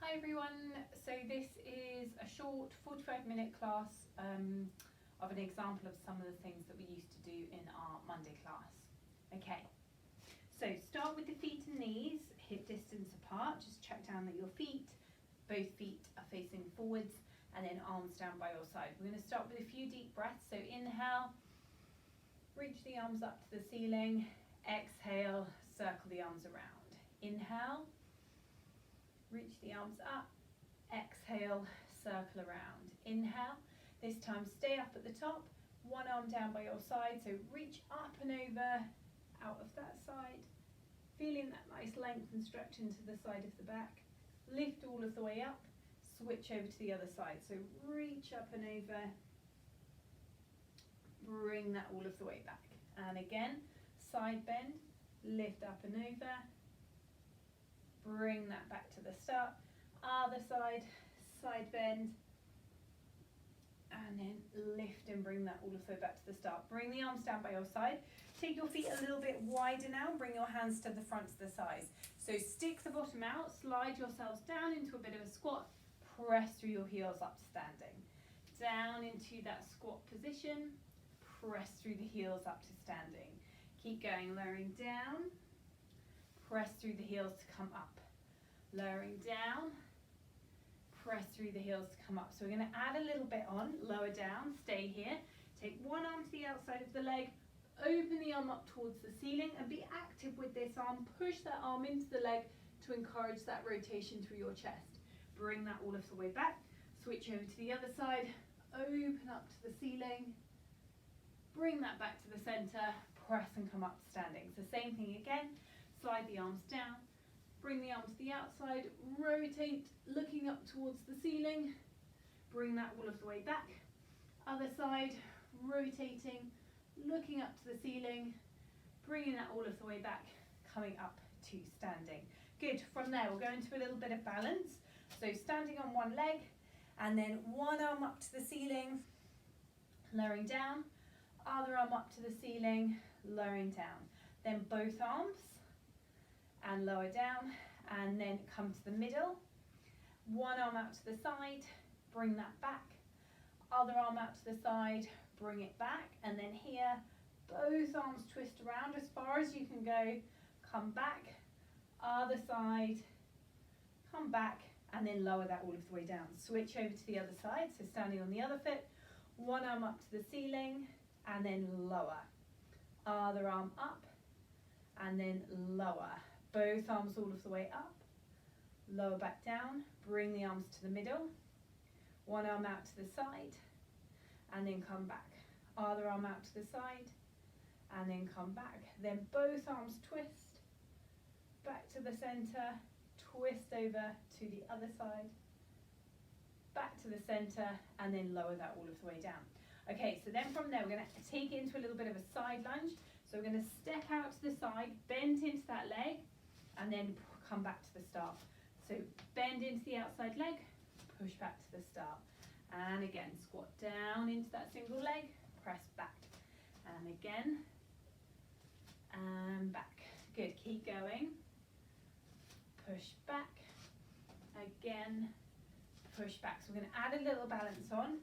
Hi everyone, so this is a short 45-minute class of an example of some of the things that we used to do in our Monday class. Okay, so start with the feet and knees, hip distance apart, just check down that your both feet are facing forwards, and then arms down by your side. We're going to start with a few deep breaths, so inhale, reach the arms up to the ceiling, exhale, circle the arms around. Inhale, reach the arms up, exhale, circle around. Inhale, this time stay up at the top, one arm down by your side, so reach up and over, out of that side, feeling that nice length and stretch into the side of the back. Lift all of the way up, switch over to the other side, so reach up and over, bring that all of the way back. And again, side bend, lift up and over, bring that back to the start. Other side, side bend, and then lift and bring that all of the way back to the start. Bring the arms down by your side. Take your feet a little bit wider now. Bring your hands to the front to the sides. So stick the bottom out, slide yourselves down into a bit of a squat. Press through your heels up to standing. Down into that squat position. Press through the heels up to standing. Keep going, lowering down. Press through the heels to come up. Lowering down. Press through the heels to come up. So we're going to add a little bit on. Lower down, stay here. Take one arm to the outside of the leg. Open the arm up towards the ceiling and be active with this arm. Push that arm into the leg to encourage that rotation through your chest. Bring that all of the way back. Switch over to the other side. Open up to the ceiling. Bring that back to the center. Press and come up standing. So same thing again. Slide the arms down. Bring the arm to the outside. Rotate, looking up towards the ceiling. Bring that all of the way back. Other side, rotating, looking up to the ceiling, bringing that all of the way back, coming up to standing. Good. From there, we'll go into a little bit of balance. So standing on one leg, and then one arm up to the ceiling, lowering down, other arm up to the ceiling, lowering down. Then both arms, and lower down, and then come to the middle. One arm out to the side, bring that back. Other arm out to the side, bring it back, and then here, both arms twist around as far as you can go, come back, other side, come back, and then lower that all of the way down. Switch over to the other side, so standing on the other foot, one arm up to the ceiling, and then lower. Other arm up, and then lower. Both arms all of the way up, lower back down, bring the arms to the middle, one arm out to the side, and then come back. Other arm out to the side, and then come back. Then both arms twist, back to the center, twist over to the other side, back to the center, and then lower that all of the way down. Okay, so then from there we're going to take it into a little bit of a side lunge. So we're going to step out to the side, bend into that leg, and then come back to the start. So bend into the outside leg, push back to the start. And again, squat down into that single leg, press back. And again, and back. Good, keep going. Push back. Again, push back. So we're going to add a little balance on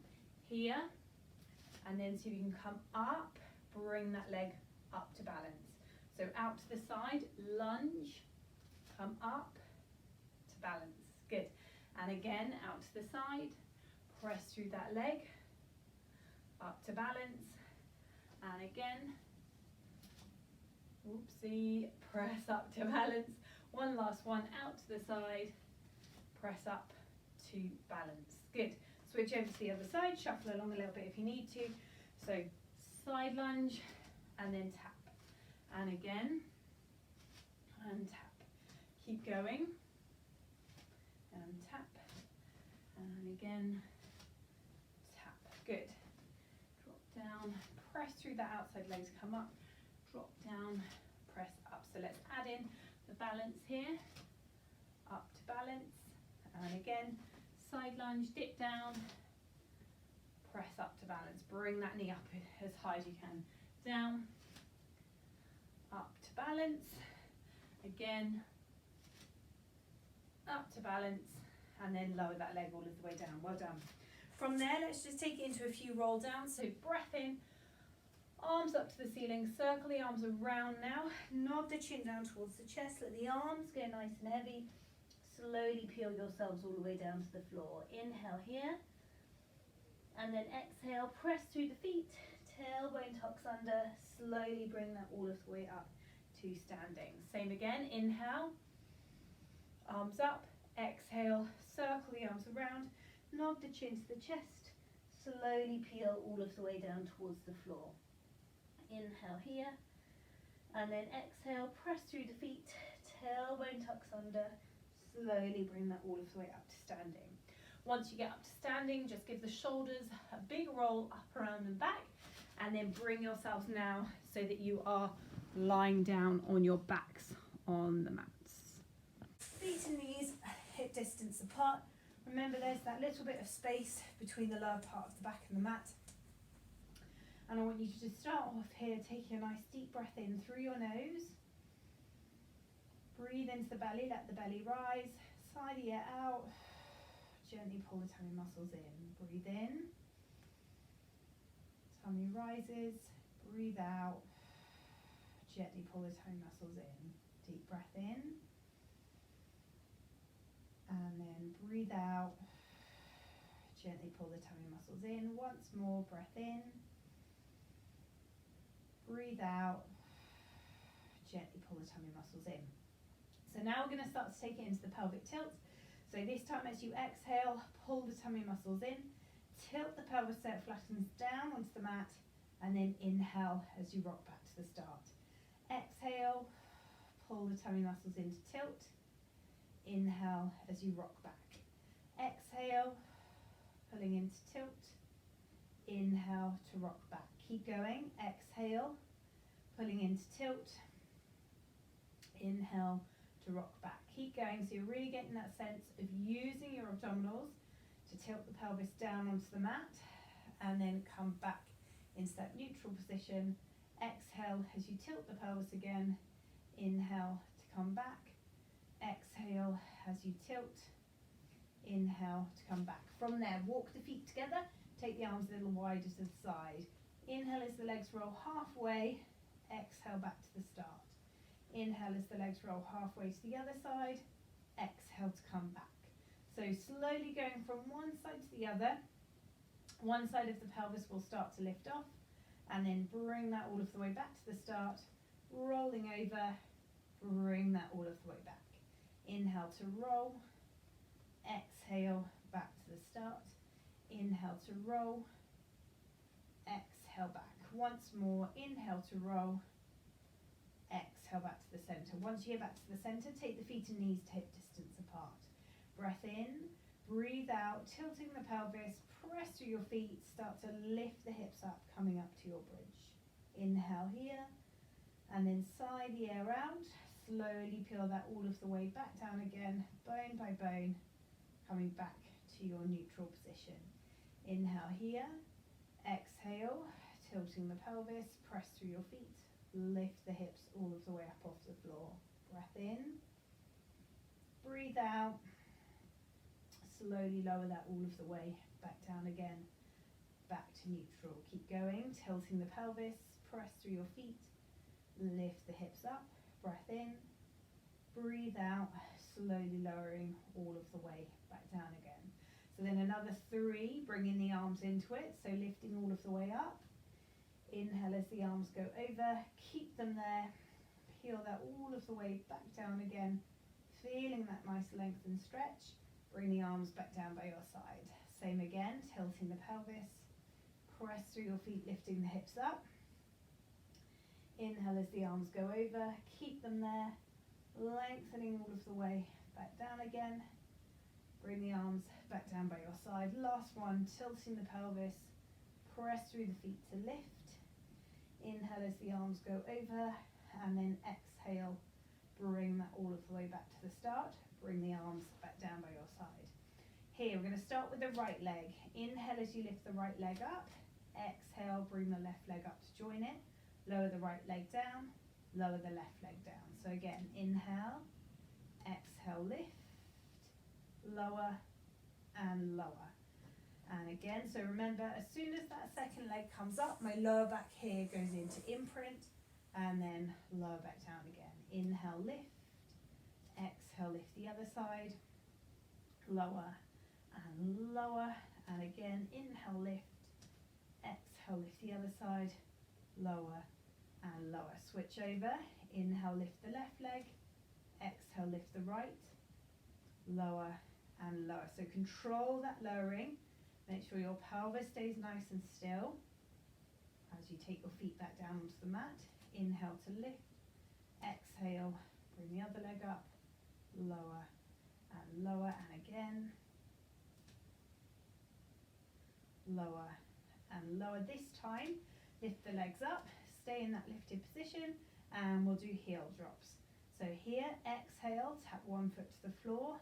here. And then see if you can come up, bring that leg up to balance. So out to the side, lunge, come up to balance. Good. And again, out to the side, press through that leg, up to balance. And again, whoopsie, press up to balance. One last one, out to the side, press up to balance. Good. Switch over to the other side, shuffle along a little bit if you need to. So side lunge, and then tap. And again, and tap. Keep going, and tap, and again, tap. Good. Drop down, press through that outside leg to come up, drop down, press up. So let's add in the balance here, up to balance, and again, side lunge, dip down, press up to balance. Bring that knee up as high as you can. Down, up to balance. Again, up to balance, and then lower that leg all of the way down. Well done. From there, let's just take it into a few roll downs. So breath in, arms up to the ceiling, circle the arms around now, nod the chin down towards the chest, let the arms go nice and heavy. Slowly peel yourselves all the way down to the floor. Inhale here, and then exhale, press through the feet, tailbone tucks under, slowly bring that all of the way up to standing. Same again, inhale, arms up, exhale, circle the arms around, nod the chin to the chest, slowly peel all of the way down towards the floor. Inhale here, and then exhale, press through the feet, tailbone tucks under, slowly bring that all of the way up to standing. Once you get up to standing, just give the shoulders a big roll up, around and back, and then bring yourselves now so that you are lying down on your backs on the mats. Feet and knees hip distance apart. Remember, there's that little bit of space between the lower part of the back and the mat. And I want you to just start off here, taking a nice deep breath in through your nose. Breathe into the belly, let the belly rise. Sigh the air out. Gently pull the tummy muscles in. Breathe in. Tummy rises. Breathe out. Gently pull the tummy muscles in. Deep breath in. And then breathe out. Gently pull the tummy muscles in. Once more, breath in. Breathe out. Gently pull the tummy muscles in. So now we're going to start to take it into the pelvic tilt. So this time as you exhale, pull the tummy muscles in. Tilt the pelvis so it flattens down onto the mat. And then inhale as you rock back to the start. Exhale, pull the tummy muscles into tilt. Inhale as you rock back. Exhale, pulling into tilt. Inhale to rock back. Keep going. Exhale, pulling into tilt. Inhale to rock back. Keep going, so you're really getting that sense of using your abdominals to tilt the pelvis down onto the mat, and then come back into that neutral position. Exhale as you tilt the pelvis again. Inhale to come back. Exhale as you tilt. Inhale to come back. From there, walk the feet together. Take the arms a little wider to the side. Inhale as the legs roll halfway. Exhale back to the start. Inhale as the legs roll halfway to the other side. Exhale to come back. So slowly going from one side to the other. One side of the pelvis will start to lift off, and then bring that all of the way back to the start. Rolling over, bring that all of the way back. Inhale to roll. Exhale back to the start. Inhale to roll. Exhale back. Once more, inhale to roll. Exhale back to the center. Once you get back to the center, take the feet and knees to hip distance apart. Breath in, breathe out, tilting the pelvis, press through your feet, start to lift the hips up, coming up to your bridge. Inhale here, and then sigh the air out. Slowly peel that all of the way back down again, bone by bone, coming back to your neutral position. Inhale here, exhale, tilting the pelvis, press through your feet. Lift the hips all of the way up off the floor. Breath in. Breathe out. Slowly lower that all of the way back down again. Back to neutral. Keep going. Tilting the pelvis. Press through your feet. Lift the hips up. Breath in. Breathe out. Slowly lowering all of the way back down again. So then another 3. Bringing the arms into it. So lifting all of the way up. Inhale as the arms go over, keep them there, peel that all of the way back down again, feeling that nice length and stretch. Bring the arms back down by your side. Same again, tilting the pelvis, press through your feet, lifting the hips up. Inhale as the arms go over, keep them there, lengthening all of the way back down again. Bring the arms back down by your side. Last one, tilting the pelvis, press through the feet to lift. Inhale as the arms go over, and then exhale, bring that all of the way back to the start. Bring the arms back down by your side. Here, we're going to start with the right leg. Inhale as you lift the right leg up. Exhale, bring the left leg up to join it. Lower the right leg down, lower the left leg down. So again, inhale, exhale, lift. lower, and lower. And again, so remember, as soon as that second leg comes up, my lower back here goes into imprint, and then lower back down again. Inhale, lift. Exhale, lift the other side. Lower and lower. And again, inhale, lift. Exhale, lift the other side. Lower and lower. Switch over. Inhale, lift the left leg. Exhale, lift the right. Lower and lower. So control that lowering. Make sure your pelvis stays nice and still as you take your feet back down onto the mat. Inhale to lift. Exhale, bring the other leg up. Lower and lower, and again. Lower and lower. This time, lift the legs up. Stay in that lifted position, and we'll do heel drops. So here, exhale, tap one foot to the floor.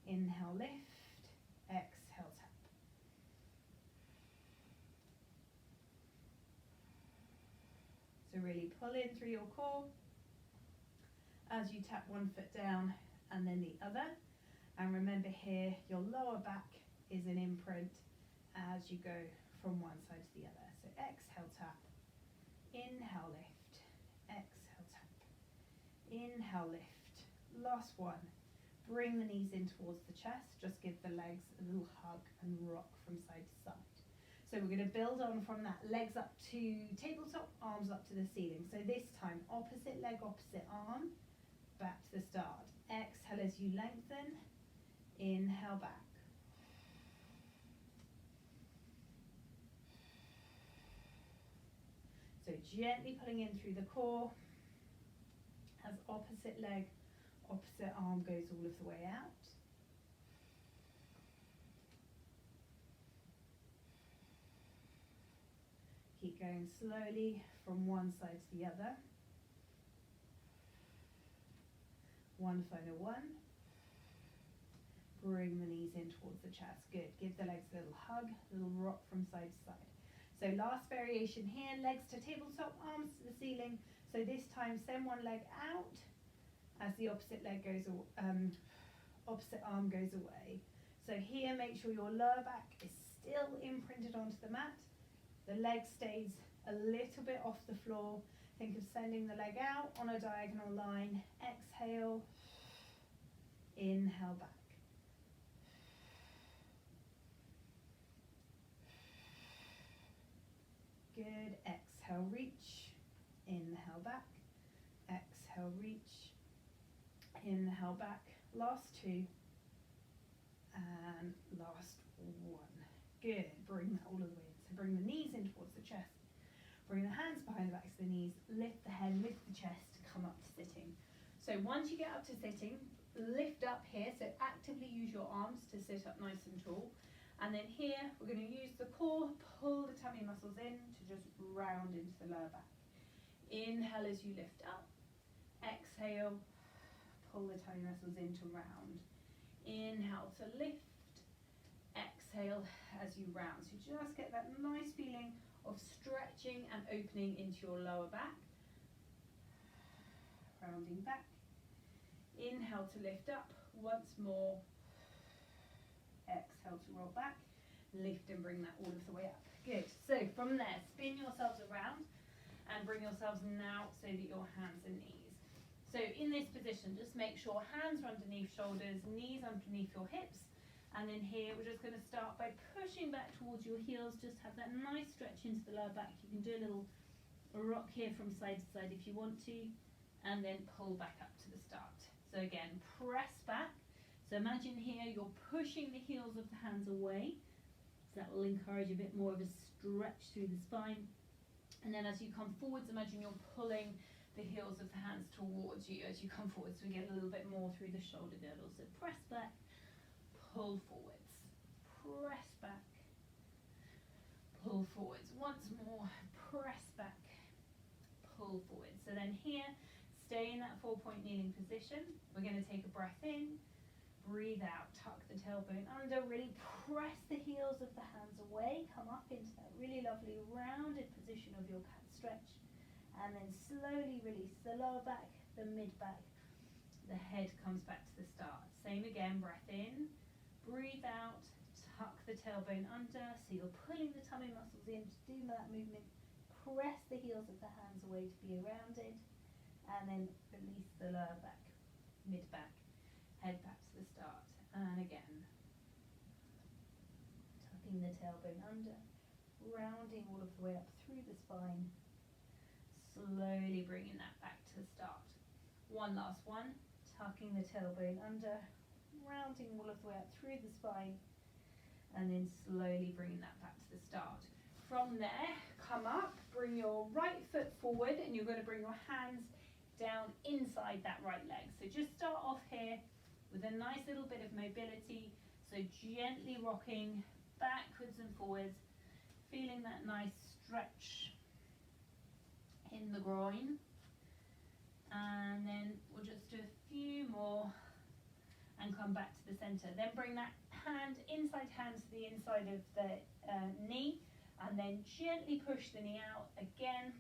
Inhale, lift. Exhale, tap. So really pull in through your core as you tap one foot down and then the other. And remember here, your lower back is an imprint as you go from one side to the other. So exhale, tap. Inhale, lift. Exhale, tap. Inhale, lift. Last one. Bring the knees in towards the chest. Just give the legs a little hug and rock from side to side. So we're going to build on from that, legs up to tabletop, arms up to the ceiling. So this time, opposite leg, opposite arm, back to the start. Exhale as you lengthen, inhale back. So gently pulling in through the core as opposite leg, opposite arm goes all of the way out. Keep going slowly from one side to the other. One final one. Bring the knees in towards the chest. Good. Give the legs a little hug, a little rock from side to side. So last variation here, legs to tabletop, arms to the ceiling. So this time send one leg out as the opposite leg goes, opposite arm goes away. So here, make sure your lower back is still imprinted onto the mat. The leg stays a little bit off the floor. Think of sending the leg out on a diagonal line. Exhale, inhale back. Good. Exhale, reach. Inhale back. Exhale, reach. Inhale back. Last two. And last one. Good. Bring that all the way in. So bring the knees in towards the chest. Bring the hands behind the backs of the knees. Lift the head, lift the chest. Come up to sitting. So once you get up to sitting, lift up here. So actively use your arms to sit up nice and tall. And then here, we're going to use the core, pull the tummy muscles in to just round into the lower back. Inhale as you lift up. Exhale, pull the tummy muscles in to round. Inhale to lift. Exhale as you round. So just get that nice feeling of stretching and opening into your lower back. Rounding back. Inhale to lift up. Once more. Exhale to roll back, lift and bring that all of the way up. Good. So from there, spin yourselves around and bring yourselves now so that your hands and knees. So in this position, just make sure hands are underneath shoulders, knees underneath your hips. And then here, we're just going to start by pushing back towards your heels. Just have that nice stretch into the lower back. You can do a little rock here from side to side if you want to, and then pull back up to the start. So again, press back. So imagine here you're pushing the heels of the hands away. So that will encourage a bit more of a stretch through the spine. And then as you come forwards, imagine you're pulling the heels of the hands towards you as you come forwards. So we get a little bit more through the shoulder girdle. So press back, pull forwards, press back, pull forwards. Once more, press back, pull forwards. So then here, stay in that 4-point kneeling position. We're going to take a breath in. Breathe out, tuck the tailbone under, really press the heels of the hands away, come up into that really lovely rounded position of your cat stretch, and then slowly release the lower back, the mid back, the head comes back to the start. Same again, breath in, the tailbone under, so you're pulling the tummy muscles in to do that movement. Press the heels of the hands away to be rounded, and then release the lower back, mid back, head back to the start. And again, tucking the tailbone under, rounding all of the way up through the spine, slowly bringing that back to the start. One last one, tucking the tailbone under, rounding all of the way up through the spine, and then slowly bringing that back to the start. From there, come up, bring your right foot forward, and you're going to bring your hands down inside that right leg. So just start off here with a nice little bit of mobility, so gently rocking backwards and forwards, feeling that nice stretch in the groin. And then we'll just do a few more and come back to the center. Then bring that hand to the inside of the knee, and then gently push the knee out again.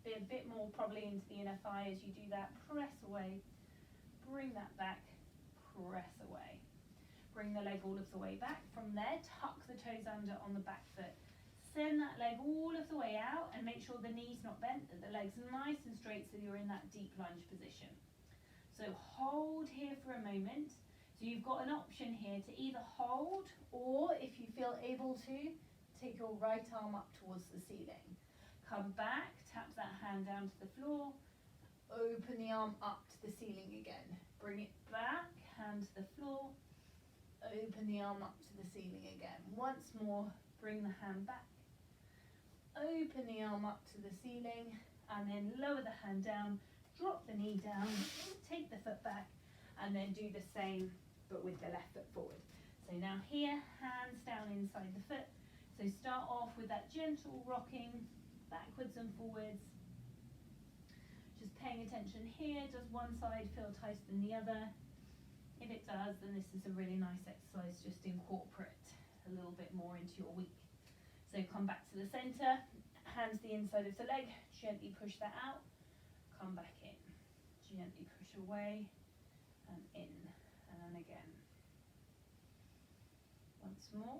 Be a bit more probably into the inner thigh as you do that. Press away, bring that back, press away. Bring the leg all of the way back. From there, tuck the toes under on the back foot. Send that leg all of the way out and make sure the knee's not bent, that the leg's nice and straight so you're in that deep lunge position. So hold here for a moment. So you've got an option here to either hold, or if you feel able to, take your right arm up towards the ceiling. Come back, tap that hand down to the floor, open the arm up to the ceiling again. Bring it back, hand to the floor, open the arm up to the ceiling again. Once more, bring the hand back, open the arm up to the ceiling, and then lower the hand down, drop the knee down, take the foot back, and then do the same but with the left foot forward. So now here, hands down inside the foot. So start off with that gentle rocking backwards and forwards. Just paying attention here, does one side feel tighter than the other? If it does, then this is a really nice exercise. Just incorporate a little bit more into your week. So come back to the center, hands the inside of the leg, gently push that out, come back in, gently push away and in, and again. Once more,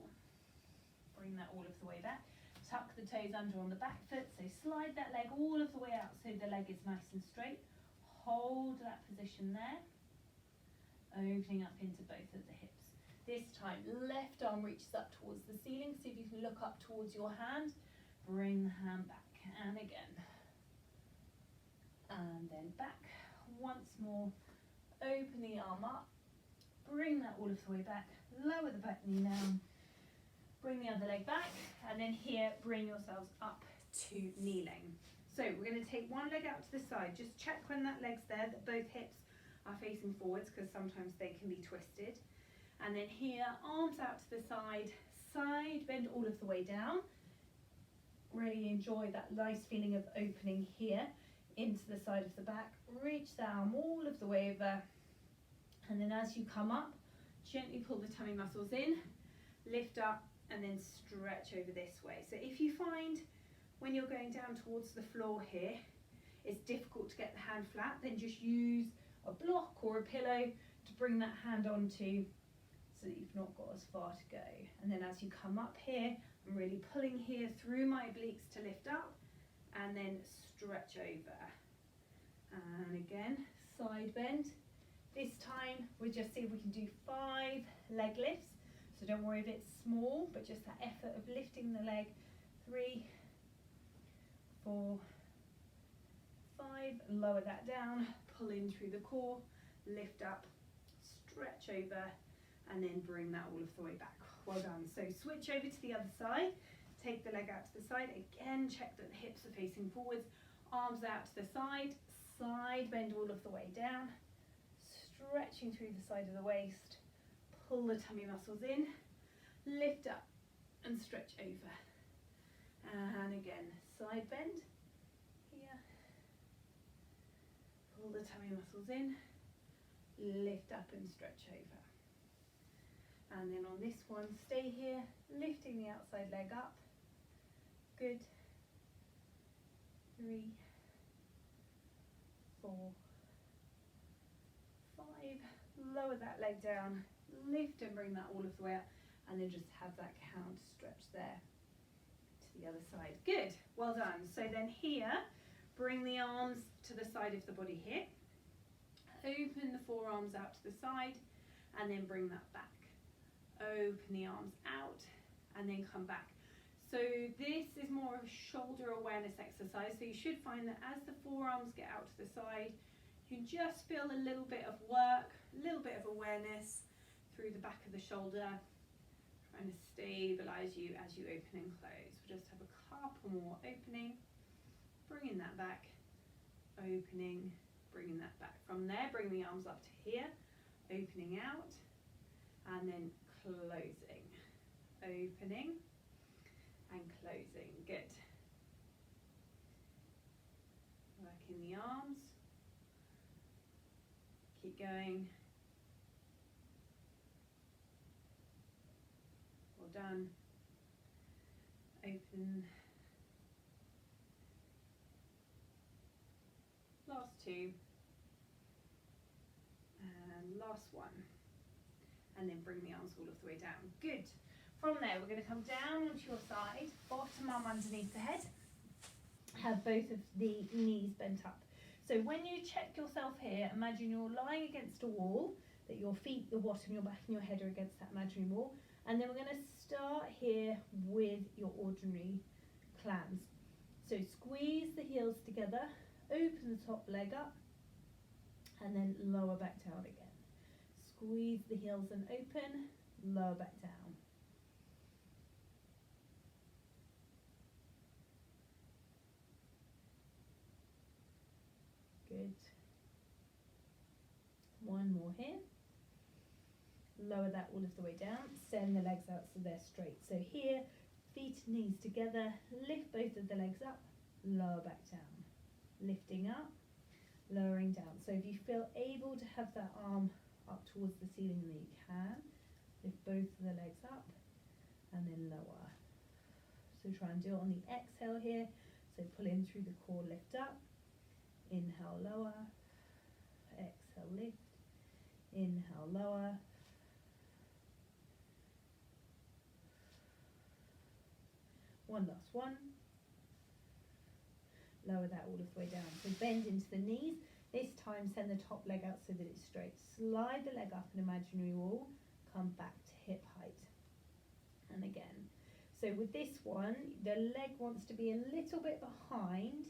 bring that all of the way back. Tuck the toes under on the back foot, so slide that leg all of the way out so the leg is nice and straight. Hold that position there, opening up into both of the hips. This time, left arm reaches up towards the ceiling, so if you can look up towards your hand, bring the hand back, and again. And then back, once more, open the arm up, bring that all of the way back, lower the back knee down, bring the other leg back, and then here, bring yourselves up to kneeling. So we're going to take one leg out to the side, just check when that leg's there, that both hips are facing forwards, because sometimes they can be twisted. And then here, arms out to the side, side bend all of the way down. Really enjoy that nice feeling of opening here into the side of the back. Reach the arm all of the way over. And then as you come up, gently pull the tummy muscles in, lift up, and then stretch over this way. So if you find when you're going down towards the floor here, it's difficult to get the hand flat, then just use a block or a pillow to bring that hand onto, so that you've not got as far to go. And then as you come up here, I'm really pulling here through my obliques to lift up, and then stretch over. And again, side bend. This time we'll just see if we can do 5 leg lifts. So don't worry if it's small, but just that effort of lifting the leg. 3, 4, 5, lower that down, pull in through the core, lift up, stretch over, and then bring that all of the way back. Well done. So switch over to the other side, take the leg out to the side, again check that the hips are facing forwards, arms out to the side, side bend all of the way down, stretching through the side of the waist, pull the tummy muscles in, lift up and stretch over. And again, side bend here, pull the tummy muscles in, lift up and stretch over. And then on this one, stay here, lifting the outside leg up. Good. 3, 4, 5. Lower that leg down, lift and bring that all of the way up. and then just have that counter stretch there to the other side. Good, well done. So then here, bring the arms to the side of the body here. Open the forearms out to the side and then bring that back. Open the arms out and then come back. So this is more of a shoulder awareness exercise. So you should find that as the forearms get out to the side, you can just feel a little bit of work, a little bit of awareness through the back of the shoulder, trying to stabilize you as you open and close. We'll just have a couple more opening, bringing that back, opening, bringing that back. From there, bring the arms up to here, opening out, and then closing, opening, and closing. Good. Working the arms. Keep going. Well done. Open. Last two. And last one. And then bring the arms all of the way down. Good. From there, we're going to come down onto your side, bottom arm underneath the head, have both of the knees bent up. So when you check yourself here, imagine you're lying against a wall, that your feet, your bottom, your back and your head are against that imaginary wall. And then we're going to start here with your ordinary clams. So squeeze the heels together, open the top leg up, and then lower back down again. Squeeze the heels and open, lower back down. Good. One more here. Lower that all of the way down. Send the legs out so they're straight. So here, feet and knees together. Lift both of the legs up. Lower back down. Lifting up. Lowering down. So if you feel able to have that arm up towards the ceiling, then you can. Lift both of the legs up and then lower. So try and do it on the exhale here. So pull in through the core, lift up. Inhale, lower. Exhale, lift. Inhale, lower. One last one. Lower that all of the way down. So bend into the knees. This time send the top leg out so that it's straight. Slide the leg up an imaginary wall. Come back to hip height. And again. So with this one, the leg wants to be a little bit behind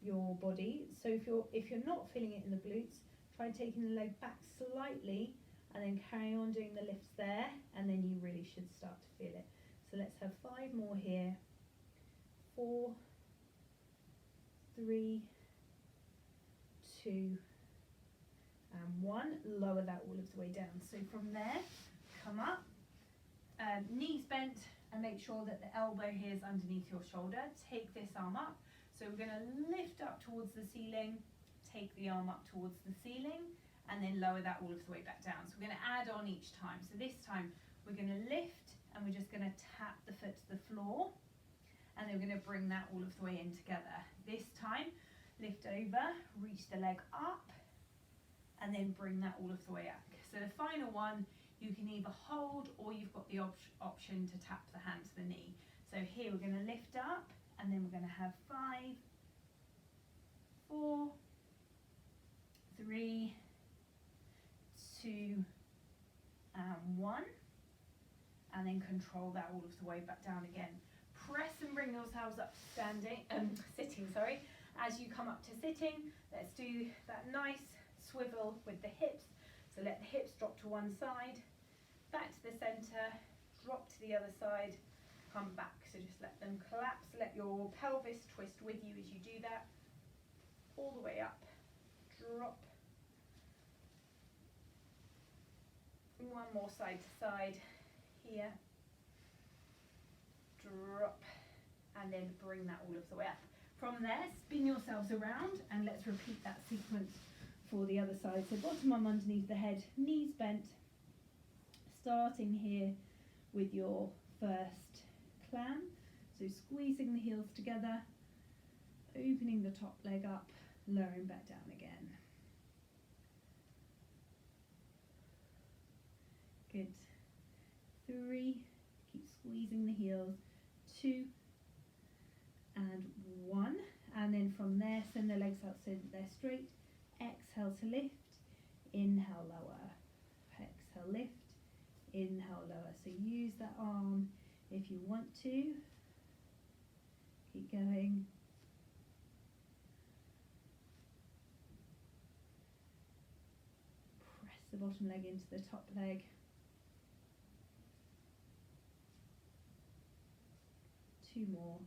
your body. So if you're not feeling it in the glutes, try taking the leg back slightly and then carry on doing the lifts there, and then you really should start to feel it. So let's have 5 more here. 4, 3, 2, and 1. Lower that all of the way down. So from there, come up, knees bent, and make sure that the elbow here is underneath your shoulder. Take this arm up. So we're going to lift up towards the ceiling, take the arm up towards the ceiling, and then lower that all of the way back down. So we're going to add on each time. So this time we're going to lift, and we're just going to tap the foot to the floor, and then we're going to bring that all of the way in together. This time, lift over, reach the leg up, and then bring that all of the way up. So the final one, you can either hold or you've got the option to tap the hand to the knee. So here we're going to lift up, and then we're going to have 5, 4, 3, 2, and 1. And then control that all of the way back down again. Press and bring yourselves up to sitting, sorry. As you come up to sitting, let's do that nice swivel with the hips. So let the hips drop to one side, back to the center, drop to the other side, come back. So just let them collapse, let your pelvis twist with you as you do that. All the way up, drop. One more side to side, here, drop, and then bring that all of the way up. From there, spin yourselves around, and let's repeat that sequence for the other side. So bottom arm underneath the head, knees bent, starting here with your first clam. So squeezing the heels together, opening the top leg up, lowering back down again. Good. 3, Keep squeezing the heels. 2 and 1. And then from there, send the legs out so that they're straight. Exhale to lift. Inhale, lower. Exhale, lift. Inhale, lower. So use that arm if you want to. Keep going. Press the bottom leg into the top leg. 2 more.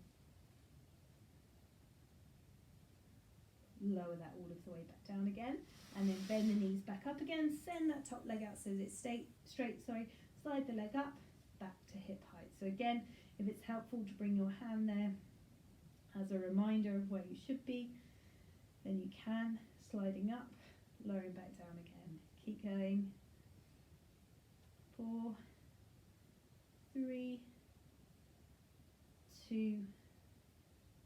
Lower that all of the way back down again, and then bend the knees back up again. Send that top leg out so that it's straight. Slide the leg up, back to hip height. So again, if it's helpful to bring your hand there as a reminder of where you should be, then you can. Sliding up, lowering back down again. Keep going. 4, 3, 2,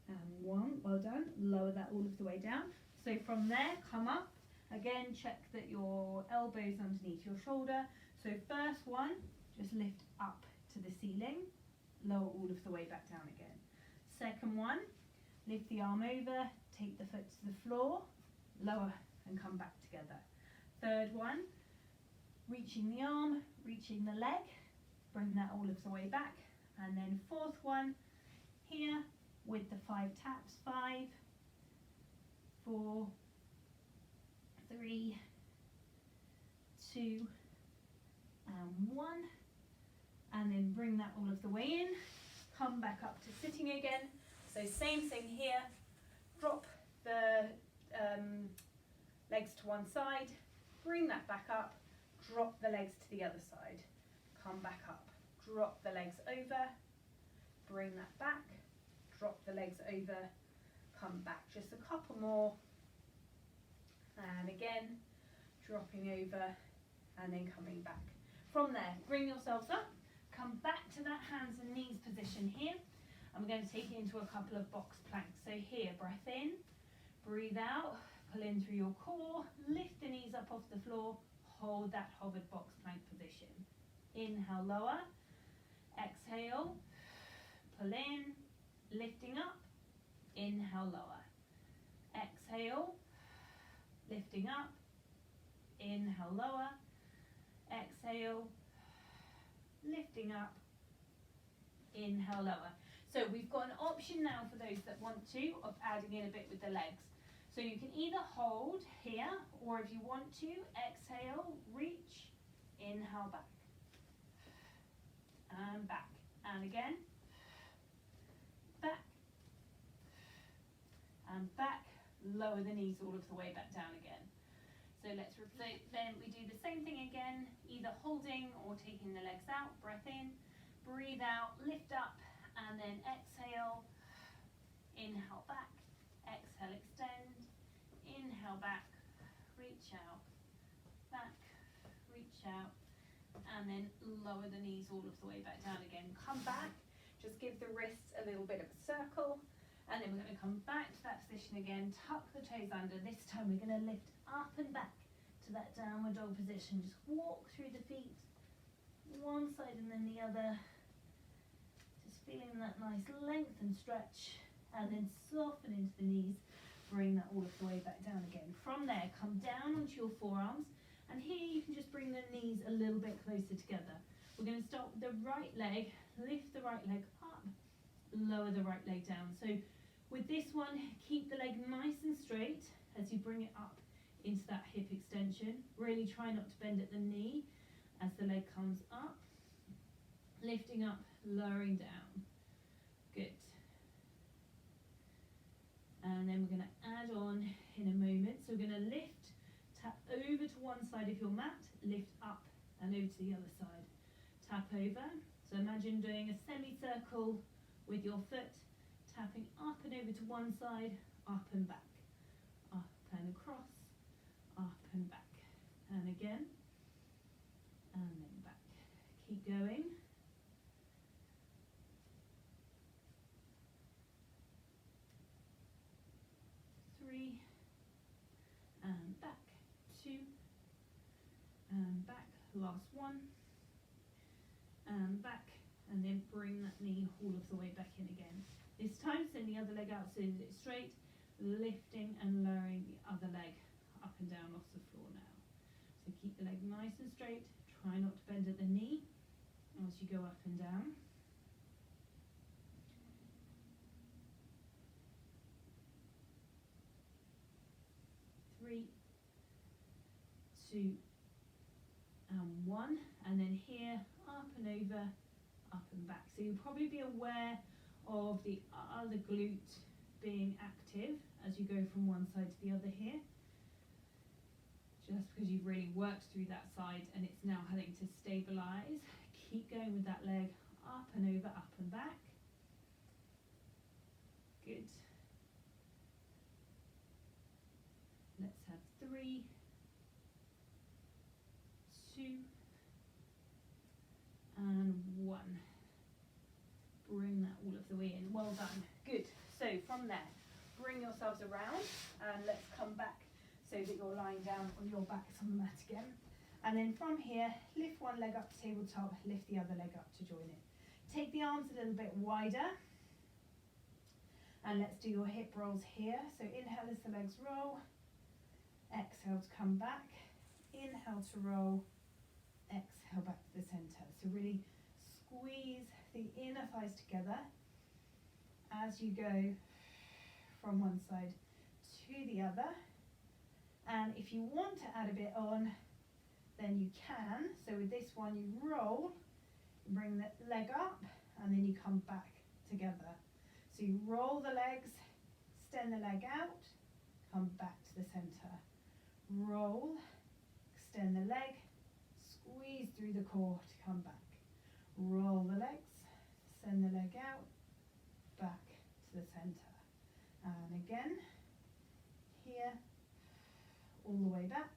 and 1. Well done. Lower that all of the way down. So from there, come up. Again, check that your elbow's underneath your shoulder. So first one, just lift up to the ceiling. Lower all of the way back down again. Second one, lift the arm over, take the foot to the floor, lower and come back together. Third one, reaching the arm, reaching the leg, bring that all of the way back. And then fourth one, here with the 5 taps. 5, 4, 3, 2, and 1. And then bring that all of the way in. Come back up to sitting again. So same thing here. Drop the legs to one side. Bring that back up. Drop the legs to the other side. Come back up. Drop the legs over. Bring that back. Drop the legs over. Come back. Just a couple more. And again, dropping over and then coming back. From there, bring yourselves up. Come back to that hands and knees position here. I'm going to take you into a couple of box planks. So here, breath in, breathe out, pull in through your core, lift the knees up off the floor, hold that hovered box plank position. Inhale, lower, exhale, pull in, lifting up, inhale, lower, exhale, lifting up, inhale, lower, exhale, lifting up, inhale, lower. So we've got an option now for those that want to of adding in a bit with the legs. So you can either hold here, or if you want to, exhale, reach, inhale, back, and back, and again, back, and back, lower the knees all of the way back down again. So let's repeat, then we do the same thing again, either holding or taking the legs out, breath in, breathe out, lift up, and then exhale, inhale back, exhale extend, inhale back, reach out, back, reach out, and then lower the knees all of the way back down again. Come back, just give the wrists a little bit of a circle, and then we're going to come back to that position again, tuck the toes under. This time we're going to lift up and back to that downward dog position. Just walk through the feet, one side and then the other. Just feeling that nice length and stretch, and then soften into the knees. Bring that all of the way back down again. From there, come down onto your forearms, and here you can just bring the knees a little bit closer together. We're going to start with the right leg, lift the right leg up, lower the right leg down. So with this one, keep the leg nice and straight as you bring it up into that hip extension. Really try not to bend at the knee as the leg comes up. Lifting up, lowering down. Good. And then we're going to add on in a moment. So we're going to lift, tap over to one side of your mat, lift up and over to the other side. Tap over. So imagine doing a semicircle with your foot, tapping up and over to one side, up and back, up and across, up and back, and again, and then back. Keep going. Three, and back, 2, and back, last one, and back, and then bring that knee all of the way back in again. This time send the other leg out so that it's straight, lifting and lowering the other leg up and down off the floor now. So keep the leg nice and straight, try not to bend at the knee as you go up and down. Three, two, and one, and then here, up and over, up and back. So you'll probably be aware of the other glute being active as you go from one side to the other here, just because you've really worked through that side and it's now having to stabilize. Keep going with that leg up and over, up and back. Good. Let's have 3, 2, and 1. Bring that all of the way in. Well done. Good. So from there, bring yourselves around and let's come back so that you're lying down on your backs on the mat again. And then from here, lift one leg up to tabletop, lift the other leg up to join it. Take the arms a little bit wider. And let's do your hip rolls here. So inhale as the legs roll. Exhale to come back. Inhale to roll. Exhale back to the center. So really squeeze the inner thighs together as you go from one side to the other. And if you want to add a bit on, then you can. So with this one, you roll, bring the leg up, and then you come back together. So you roll the legs, extend the leg out, come back to the center. Roll, extend the leg, squeeze through the core to come back. Roll the legs, send the leg out, back to the center. And again, here, all the way back.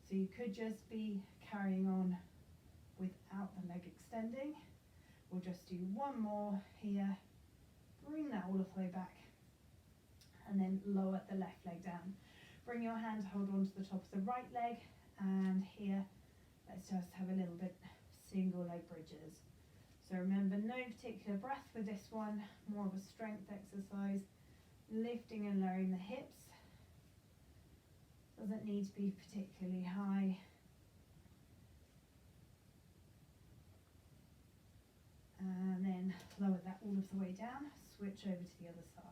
So you could just be carrying on without the leg extending. We'll just do one more here. Bring that all the way back. And then lower the left leg down. Bring your hand, hold on to the top of the right leg. And here, let's just have a little bit single leg bridges. So remember, no particular breath with this one, more of a strength exercise, lifting and lowering the hips. Doesn't need to be particularly high. And then lower that all of the way down, switch over to the other side.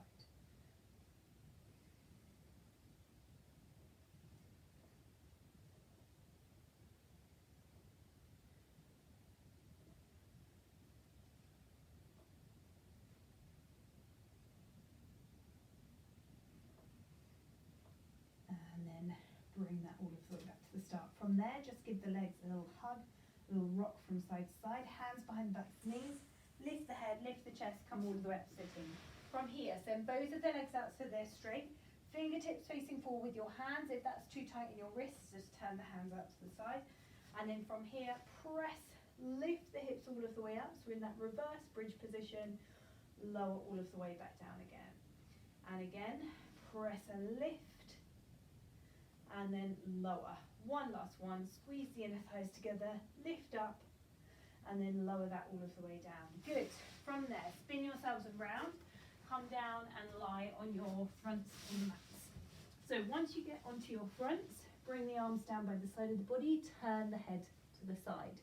Bring that all of the way back to the start. From there, just give the legs a little hug, a little rock from side to side, hands behind the back of the knees, lift the head, lift the chest, come all the way up to sitting. From here, send both of the legs out so they're straight, fingertips facing forward with your hands. If that's too tight in your wrists, just turn the hands out to the side. And then from here, press, lift the hips all of the way up, so we're in that reverse bridge position, lower all of the way back down again. And again, press and lift, and then lower. One last one, squeeze the inner thighs together, lift up, and then lower that all of the way down. Good. From there, spin yourselves around, come down and lie on your fronts on the mats. So once you get onto your fronts, bring the arms down by the side of the body, turn the head to the side.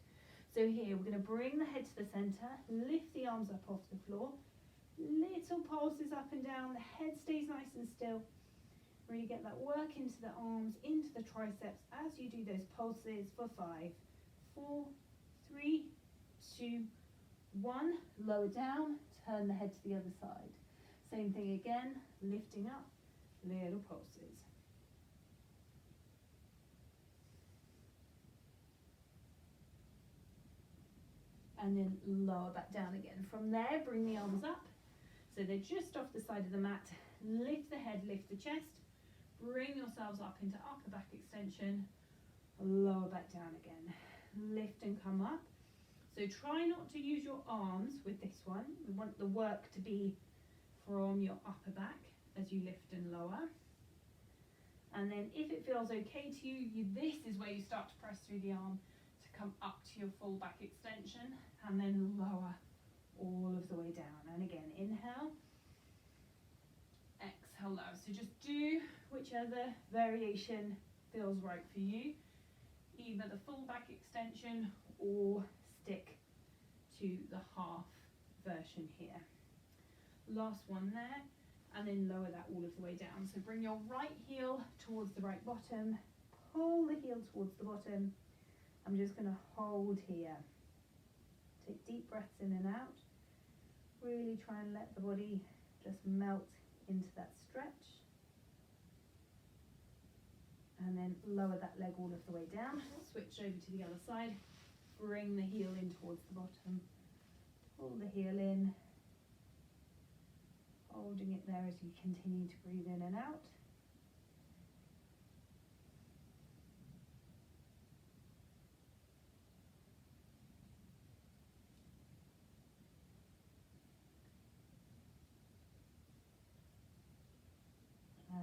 So here, we're gonna bring the head to the center, lift the arms up off the floor, little pulses up and down, the head stays nice and still. Really get that work into the arms, into the triceps as you do those pulses for 5, 4, 3, 2, 1. Lower down, turn the head to the other side. Same thing again, lifting up, little pulses. And then lower back down again. From there, bring the arms up so they're just off the side of the mat. Lift the head, lift the chest. Bring yourselves up into upper back extension, lower back down again. Lift and come up. So try not to use your arms with this one. We want the work to be from your upper back as you lift and lower. And then if it feels okay to you, this is where you start to press through the arm to come up to your full back extension, and then lower all of the way down. And again, inhale, exhale, lower. So just do whichever variation feels right for you, either the full back extension or stick to the half version here. Last one there, and then lower that all of the way down. So bring your right heel towards the right bottom, pull the heel towards the bottom. I'm just going to hold here. Take deep breaths in and out. Really try and let the body just melt into that stretch. And then lower that leg all of the way down. Switch over to the other side. Bring the heel in towards the bottom. Pull the heel in. Holding it there as you continue to breathe in and out.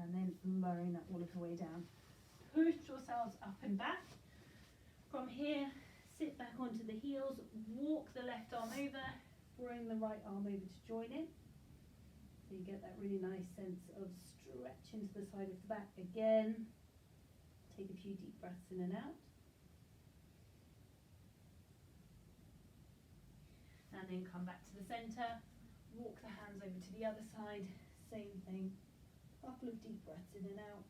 And then lowering that all of the way down. Push yourselves up and back. From here, sit back onto the heels, walk the left arm over, bring the right arm over to join in. So you get that really nice sense of stretch into the side of the back. Again, take a few deep breaths in and out. And then come back to the center, walk the hands over to the other side, same thing. Couple of deep breaths in and out.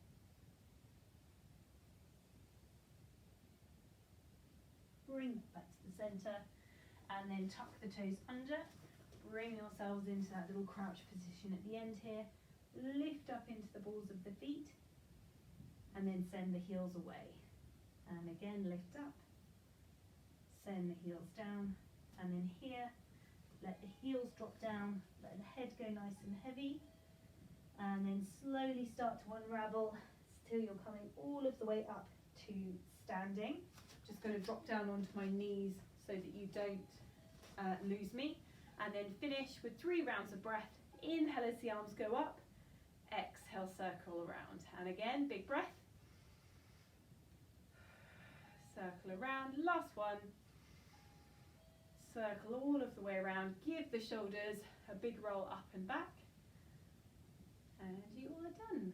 Bring that back to the center, and then tuck the toes under. Bring yourselves into that little crouch position at the end here. Lift up into the balls of the feet, and then send the heels away. And again, lift up, send the heels down, and then here, let the heels drop down, let the head go nice and heavy. And then slowly start to unravel till you're coming all of the way up to standing. Just going to drop down onto my knees so that you don't lose me. And then finish with 3 rounds of breath. Inhale as the arms go up. Exhale, circle around. And again, big breath. Circle around. Last one. Circle all of the way around. Give the shoulders a big roll up and back. And you are done.